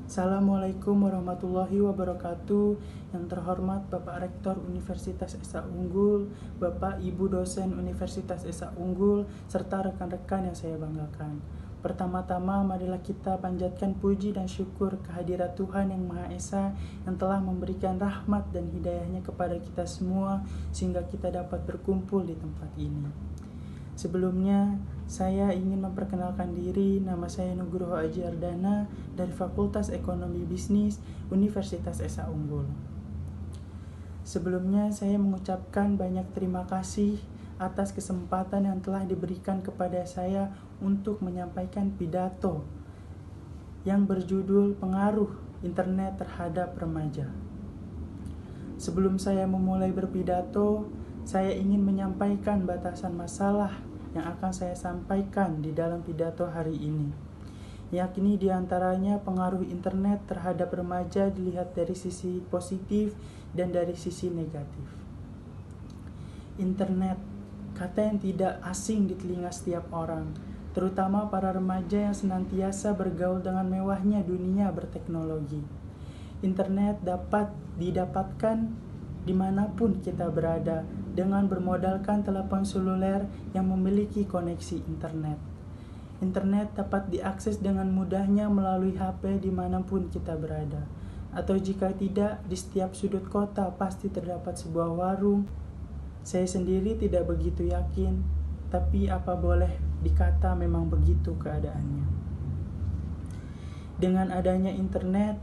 Assalamualaikum warahmatullahi wabarakatuh. Yang terhormat Bapak Rektor Universitas Esa Unggul, Bapak Ibu dosen Universitas Esa Unggul, serta rekan-rekan yang saya banggakan. Pertama-tama marilah kita panjatkan puji dan syukur kehadirat Tuhan yang Maha Esa yang telah memberikan rahmat dan hidayahnya kepada kita semua sehingga kita dapat berkumpul di tempat ini. Sebelumnya, saya ingin memperkenalkan diri. Nama saya Nugroho Aji Ardana dari Fakultas Ekonomi Bisnis Universitas Esa Unggul. Sebelumnya, saya mengucapkan banyak terima kasih atas kesempatan yang telah diberikan kepada saya untuk menyampaikan pidato yang berjudul Pengaruh Internet Terhadap Remaja. Sebelum saya memulai berpidato, saya ingin menyampaikan batasan masalah yang akan saya sampaikan di dalam pidato hari ini, yakni diantaranya pengaruh internet terhadap remaja dilihat dari sisi positif dan dari sisi negatif. Internet, kata yang tidak asing di telinga setiap orang, terutama para remaja yang senantiasa bergaul dengan mewahnya dunia berteknologi. Internet dapat didapatkan dimanapun kita berada dengan bermodalkan telepon seluler yang memiliki koneksi internet. Internet dapat diakses dengan mudahnya melalui HP dimanapun kita berada. Atau jika tidak, di setiap sudut kota pasti terdapat sebuah warung. Saya sendiri tidak begitu yakin, tapi apa boleh dikata memang begitu keadaannya. Dengan adanya internet,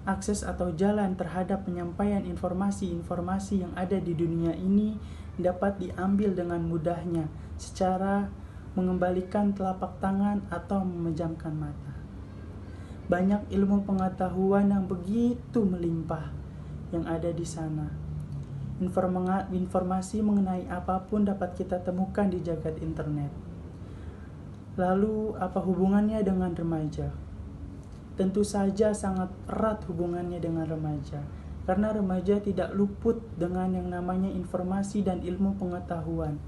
akses atau jalan terhadap penyampaian informasi-informasi yang ada di dunia ini dapat diambil dengan mudahnya secara mengembalikan telapak tangan atau memejamkan mata. Banyak ilmu pengetahuan yang begitu melimpah yang ada di sana. Informasi mengenai apapun dapat kita temukan di jagat internet. Lalu apa hubungannya dengan remaja? Tentu saja sangat erat hubungannya dengan remaja, karena remaja tidak luput dengan yang namanya informasi dan ilmu pengetahuan.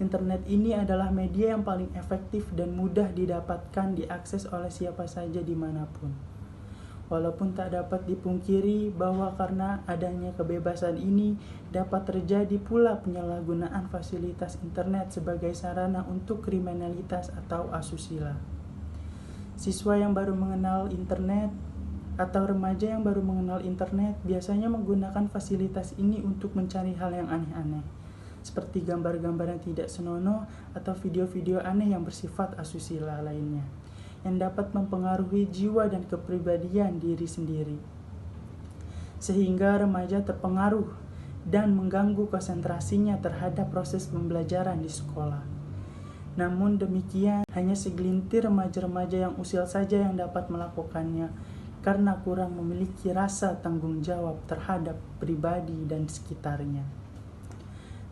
Internet ini adalah media yang paling efektif dan mudah didapatkan diakses oleh siapa saja dimanapun. Walaupun tak dapat dipungkiri bahwa karena adanya kebebasan ini dapat terjadi pula penyalahgunaan fasilitas internet sebagai sarana untuk kriminalitas atau asusila. Siswa yang baru mengenal internet atau remaja yang baru mengenal internet biasanya menggunakan fasilitas ini untuk mencari hal yang aneh-aneh, seperti gambar-gambar yang tidak senonoh atau video-video aneh yang bersifat asusila lainnya, yang dapat mempengaruhi jiwa dan kepribadian diri sendiri, sehingga remaja terpengaruh dan mengganggu konsentrasinya terhadap proses pembelajaran di sekolah. Namun demikian, hanya segelintir remaja-remaja yang usil saja yang dapat melakukannya karena kurang memiliki rasa tanggung jawab terhadap pribadi dan sekitarnya.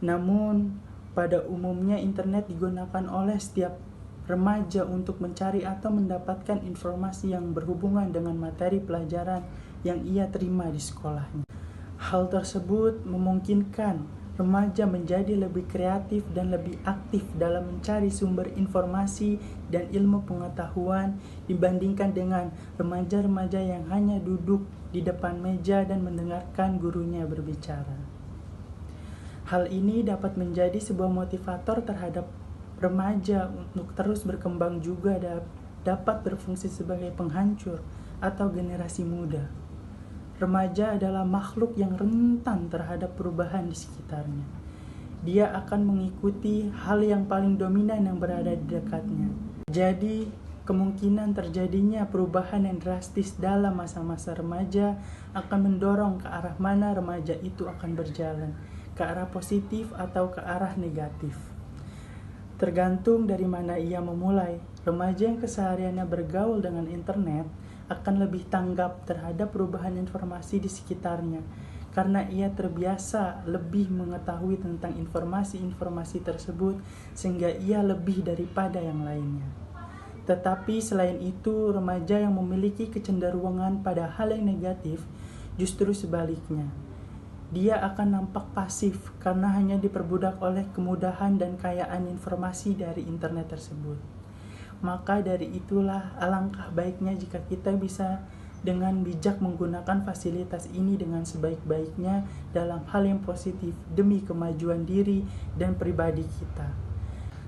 Namun, pada umumnya internet digunakan oleh setiap remaja untuk mencari atau mendapatkan informasi yang berhubungan dengan materi pelajaran yang ia terima di sekolahnya. Hal tersebut memungkinkan remaja menjadi lebih kreatif dan lebih aktif dalam mencari sumber informasi dan ilmu pengetahuan dibandingkan dengan remaja-remaja yang hanya duduk di depan meja dan mendengarkan gurunya berbicara. Hal ini dapat menjadi sebuah motivator terhadap remaja untuk terus berkembang, juga dapat berfungsi sebagai penghancur atau generasi muda. Remaja adalah makhluk yang rentan terhadap perubahan di sekitarnya. Dia akan mengikuti hal yang paling dominan yang berada di dekatnya. Jadi, kemungkinan terjadinya perubahan yang drastis dalam masa-masa remaja akan mendorong ke arah mana remaja itu akan berjalan, ke arah positif atau ke arah negatif. Tergantung dari mana ia memulai. Remaja yang kesehariannya bergaul dengan internet akan lebih tanggap terhadap perubahan informasi di sekitarnya karena ia terbiasa lebih mengetahui tentang informasi-informasi tersebut sehingga ia lebih daripada yang lainnya. Tetapi selain itu, remaja yang memiliki kecenderungan pada hal yang negatif justru sebaliknya. Dia akan nampak pasif karena hanya diperbudak oleh kemudahan dan kayaan informasi dari internet tersebut. Maka dari itulah alangkah baiknya jika kita bisa dengan bijak menggunakan fasilitas ini dengan sebaik-baiknya dalam hal yang positif demi kemajuan diri dan pribadi kita.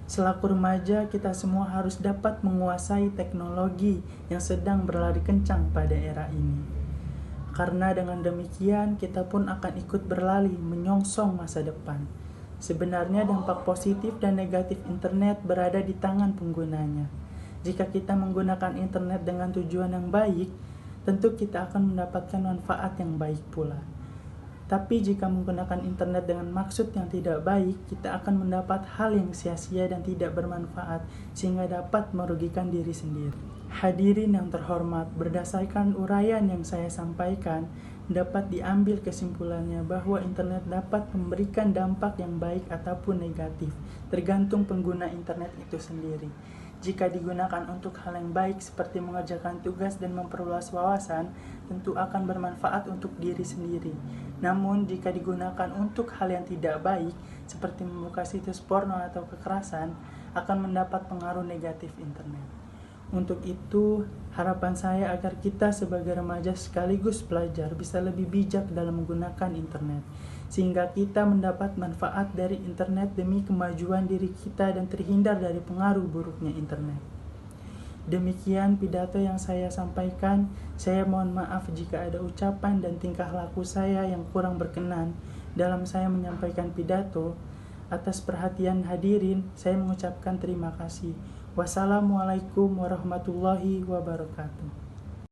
Selaku remaja, kita semua harus dapat menguasai teknologi yang sedang berlari kencang pada era ini. Karena dengan demikian, kita pun akan ikut berlari menyongsong masa depan. Sebenarnya dampak positif dan negatif internet berada di tangan penggunanya. Jika kita menggunakan internet dengan tujuan yang baik, tentu kita akan mendapatkan manfaat yang baik pula. Tapi jika menggunakan internet dengan maksud yang tidak baik, kita akan mendapat hal yang sia-sia dan tidak bermanfaat, sehingga dapat merugikan diri sendiri. Hadirin yang terhormat, berdasarkan uraian yang saya sampaikan, dapat diambil kesimpulannya bahwa internet dapat memberikan dampak yang baik ataupun negatif, tergantung pengguna internet itu sendiri. Jika digunakan untuk hal yang baik seperti mengerjakan tugas dan memperluas wawasan, tentu akan bermanfaat untuk diri sendiri. Namun, jika digunakan untuk hal yang tidak baik, seperti membuka situs porno atau kekerasan, akan mendapat pengaruh negatif internet. Untuk itu, harapan saya agar kita sebagai remaja sekaligus pelajar bisa lebih bijak dalam menggunakan internet, sehingga kita mendapat manfaat dari internet demi kemajuan diri kita dan terhindar dari pengaruh buruknya internet. Demikian pidato yang saya sampaikan. Saya mohon maaf jika ada ucapan dan tingkah laku saya yang kurang berkenan dalam saya menyampaikan pidato. Atas perhatian hadirin, saya mengucapkan terima kasih. Wassalamualaikum warahmatullahi wabarakatuh.